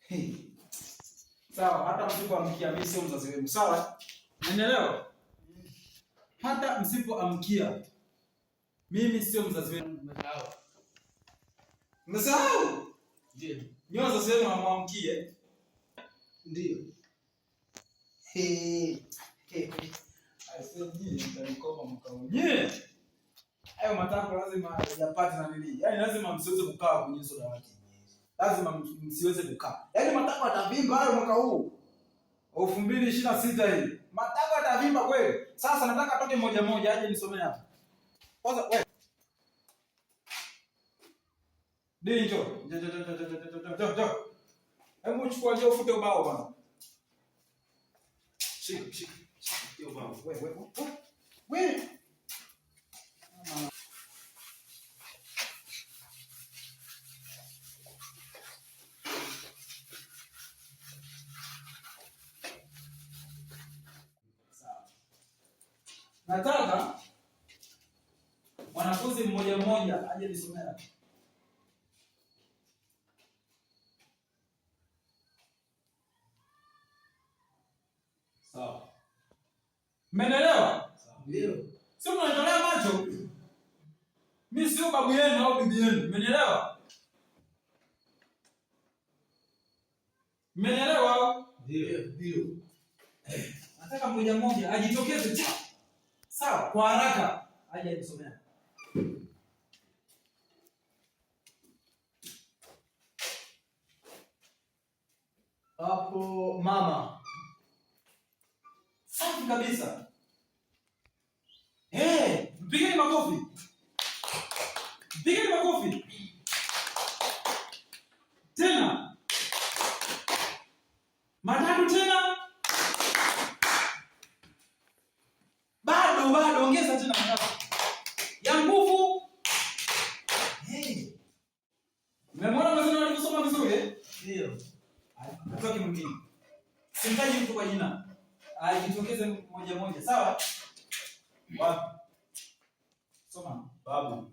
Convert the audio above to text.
Hey. Sawa, hata msipoamkia mimi sio mzazi wenu. Sawa? Unaelewa? Hata msipoamkia mimi sio mzazi wenu. Umesahau? Umesahau? Ndio. Nyoa wazazi wenu hamwamkie. Ndio. Aiseji nitanikoma mwaka huu. Hayo matako lazima yapate na nini? Yaani lazima msiweze kukaa kwenye hizo dawati. Lazima msiweze kukaa. Yaani matako atavimba hayo mwaka huu. 2026 hii. Matako atavimba kweli. Sasa nataka toke moja moja aje nisomee hapa. Kwanza wewe. Njoo. Hebu chukua njoo ufute ubao bwana. Shika. Hiyo ubao. Wewe. Nataka mwanafunzi mmoja mmoja aje nisomea. Sawa. Mmenielewa? Ndio. Sio mnanitolea macho. Mimi sio babu yenu au bibi yenu. Mmenielewa? Mmenielewa? Ndio. Nataka mmoja mmoja ajitokeze. Sawa, kwa haraka aje nisomea. Hapo mama. Safi kabisa. Mpigeni makofi. Mpigeni makofi. Tena. Matatu tena. Bado ongeza tena matatu. Ya nguvu. Mmemwona mzee alivyosoma vizuri? Ndio. Atoki mwingine. Simtaji mtu kwa jina. Ajitokeze moja moja, sawa? Wapi? Soma. Babu.